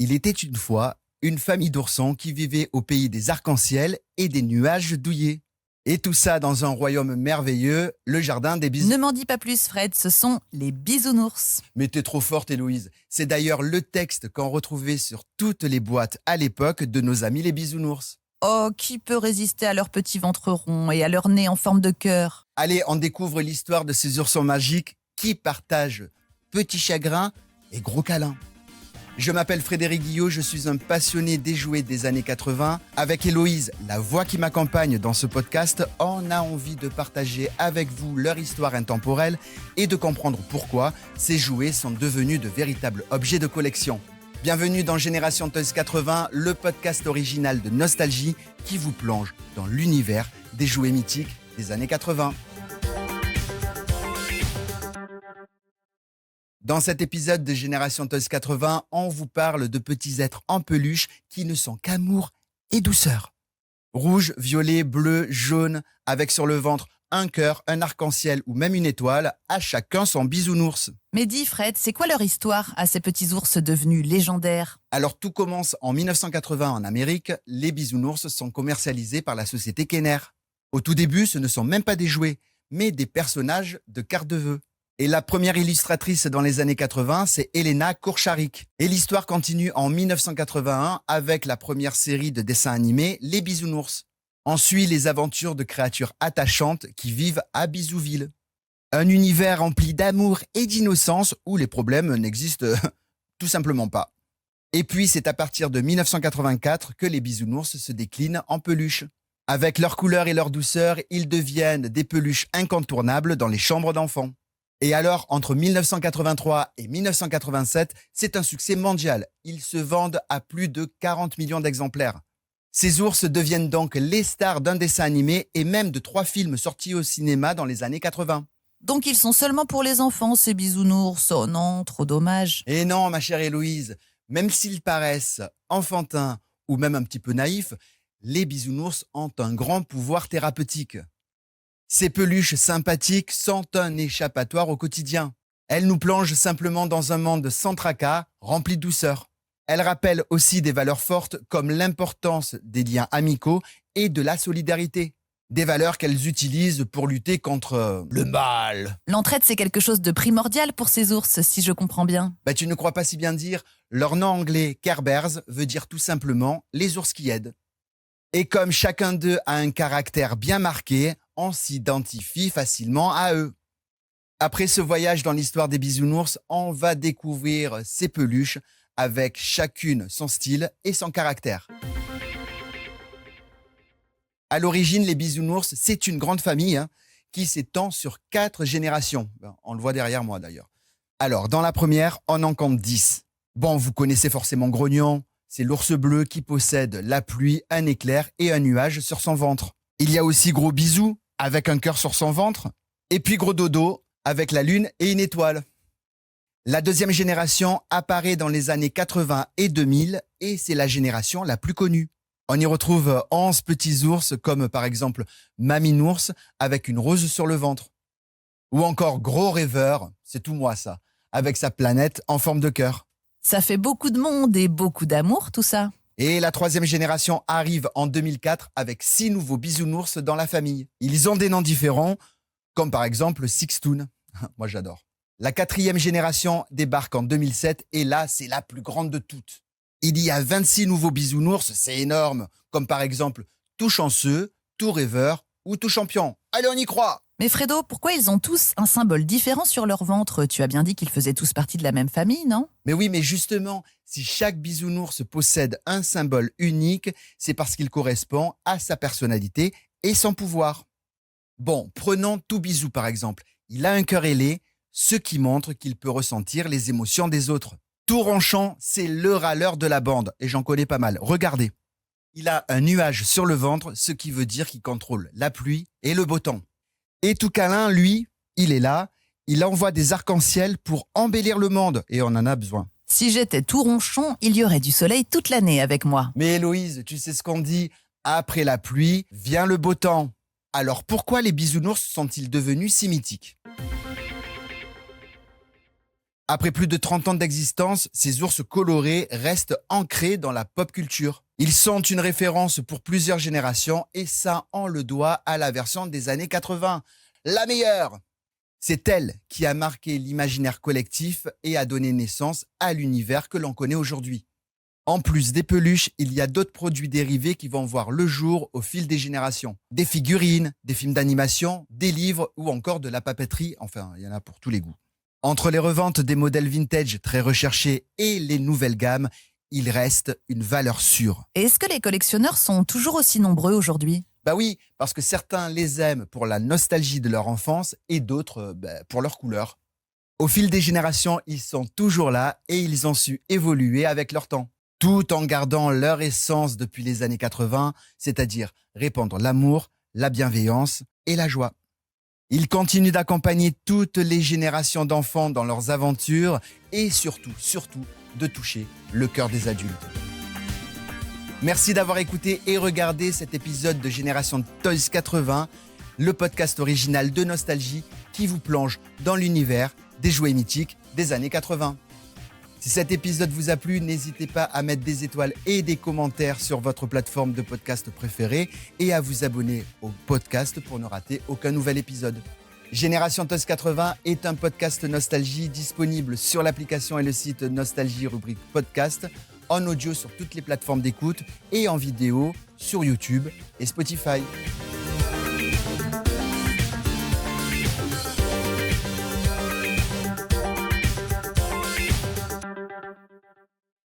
Il était une fois une famille d'oursons qui vivait au pays des arcs-en-ciel et des nuages douillets. Et tout ça dans un royaume merveilleux, le jardin des bisounours. Ne m'en dis pas plus, Fred, ce sont les bisounours. Mais t'es trop forte, Héloïse. C'est d'ailleurs le texte qu'on retrouvait sur toutes les boîtes à l'époque de nos amis les bisounours. Oh, qui peut résister à leur petit ventre rond et à leur nez en forme de cœur? Allez, on découvre l'histoire de ces oursons magiques qui partagent petits chagrins et gros câlins. Je m'appelle Frédéric Guillot, je suis un passionné des jouets des années 80. Avec Héloïse, la voix qui m'accompagne dans ce podcast, on a envie de partager avec vous leur histoire intemporelle et de comprendre pourquoi ces jouets sont devenus de véritables objets de collection. Bienvenue dans Génération Toys 80, le podcast original de nostalgie qui vous plonge dans l'univers des jouets mythiques des années 80. Dans cet épisode de Génération Toys 80, on vous parle de petits êtres en peluche qui ne sont qu'amour et douceur. Rouge, violet, bleu, jaune, avec sur le ventre un cœur, un arc-en-ciel ou même une étoile, à chacun son bisounours. Mais dis, Fred, c'est quoi leur histoire à ces petits ours devenus légendaires? Alors tout commence en 1980 en Amérique, les bisounours sont commercialisés par la société Kenner. Au tout début, ce ne sont même pas des jouets, mais des personnages de cartes de vœux. Et la première illustratrice dans les années 80, c'est Elena Kourcharik. Et l'histoire continue en 1981 avec la première série de dessins animés, Les Bisounours. On suit les aventures de créatures attachantes qui vivent à Bisouville. Un univers rempli d'amour et d'innocence où les problèmes n'existent tout simplement pas. Et puis c'est à partir de 1984 que les bisounours se déclinent en peluches. Avec leur couleur et leur douceur, ils deviennent des peluches incontournables dans les chambres d'enfants. Et alors, entre 1983 et 1987, c'est un succès mondial. Ils se vendent à plus de 40 millions d'exemplaires. Ces ours deviennent donc les stars d'un dessin animé et même de 3 films sortis au cinéma dans les années 80. Donc ils sont seulement pour les enfants, ces bisounours. Oh non, trop dommage. Et non, ma chère Héloïse, même s'ils paraissent enfantins ou même un petit peu naïfs, les bisounours ont un grand pouvoir thérapeutique. Ces peluches sympathiques sont un échappatoire au quotidien. Elles nous plongent simplement dans un monde sans tracas, rempli de douceur. Elles rappellent aussi des valeurs fortes comme l'importance des liens amicaux et de la solidarité. Des valeurs qu'elles utilisent pour lutter contre le mal. L'entraide, c'est quelque chose de primordial pour ces ours, si je comprends bien. Tu ne crois pas si bien dire, leur nom anglais Care Bears veut dire tout simplement les ours qui aident. Et comme chacun d'eux a un caractère bien marqué, on s'identifie facilement à eux. Après ce voyage dans l'histoire des bisounours, on va découvrir ces peluches avec chacune son style et son caractère. À l'origine, les bisounours, c'est une grande famille qui s'étend sur 4 générations. On le voit derrière moi d'ailleurs. Alors, dans la première, on en compte 10. Bon, vous connaissez forcément Grognon. C'est l'ours bleu qui possède la pluie, un éclair et un nuage sur son ventre. Il y a aussi Gros Bisou, avec un cœur sur son ventre. Et puis Gros Dodo, avec la lune et une étoile. La deuxième génération apparaît dans les années 80 et 2000 et c'est la génération la plus connue. On y retrouve 11 petits ours comme par exemple Maminours avec une rose sur le ventre. Ou encore Gros Rêveur, c'est tout moi ça, avec sa planète en forme de cœur. Ça fait beaucoup de monde et beaucoup d'amour, tout ça. Et la troisième génération arrive en 2004 avec 6 nouveaux bisounours dans la famille. Ils ont des noms différents, comme par exemple Sixtoon. Moi j'adore. La quatrième génération débarque en 2007 et là, c'est la plus grande de toutes. Il y a 26 nouveaux bisounours, c'est énorme, comme par exemple Tout Chanceux, Tout Rêveur ou Tout Champion. Allez, on y croit! Mais Fredo, pourquoi ils ont tous un symbole différent sur leur ventre? Tu as bien dit qu'ils faisaient tous partie de la même famille, non? Mais oui, mais justement, si chaque bisounours possède un symbole unique, c'est parce qu'il correspond à sa personnalité et son pouvoir. Bon, prenons Tout Bisou par exemple. Il a un cœur ailé, ce qui montre qu'il peut ressentir les émotions des autres. Tout Ronchon, c'est le râleur de la bande, et j'en connais pas mal. Regardez. Il a un nuage sur le ventre, ce qui veut dire qu'il contrôle la pluie et le beau temps. Et Tout Câlin, lui, il est là, il envoie des arcs-en-ciel pour embellir le monde, et on en a besoin. Si j'étais tout ronchon, il y aurait du soleil toute l'année avec moi. Mais Héloïse, tu sais ce qu'on dit, après la pluie, vient le beau temps. Alors pourquoi les bisounours sont-ils devenus si mythiques ? Après plus de 30 ans d'existence, ces ours colorés restent ancrés dans la pop culture. Ils sont une référence pour plusieurs générations et ça, on le doit à la version des années 80. La meilleure! C'est elle qui a marqué l'imaginaire collectif et a donné naissance à l'univers que l'on connaît aujourd'hui. En plus des peluches, il y a d'autres produits dérivés qui vont voir le jour au fil des générations. Des figurines, des films d'animation, des livres ou encore de la papeterie, enfin, il y en a pour tous les goûts. Entre les reventes des modèles vintage très recherchés et les nouvelles gammes, il reste une valeur sûre. Et est-ce que les collectionneurs sont toujours aussi nombreux aujourd'hui? Bah oui, parce que certains les aiment pour la nostalgie de leur enfance et d'autres pour leur couleur. Au fil des générations, ils sont toujours là et ils ont su évoluer avec leur temps, tout en gardant leur essence depuis les années 80, c'est-à-dire répandre l'amour, la bienveillance et la joie. Ils continuent d'accompagner toutes les générations d'enfants dans leurs aventures et surtout, de toucher le cœur des adultes. Merci d'avoir écouté et regardé cet épisode de Génération Toys 80, le podcast original de Nostalgie qui vous plonge dans l'univers des jouets mythiques des années 80. Si cet épisode vous a plu, n'hésitez pas à mettre des étoiles et des commentaires sur votre plateforme de podcast préférée et à vous abonner au podcast pour ne rater aucun nouvel épisode. Génération Toys 80 est un podcast Nostalgie disponible sur l'application et le site Nostalgie rubrique podcast, en audio sur toutes les plateformes d'écoute et en vidéo sur YouTube et Spotify.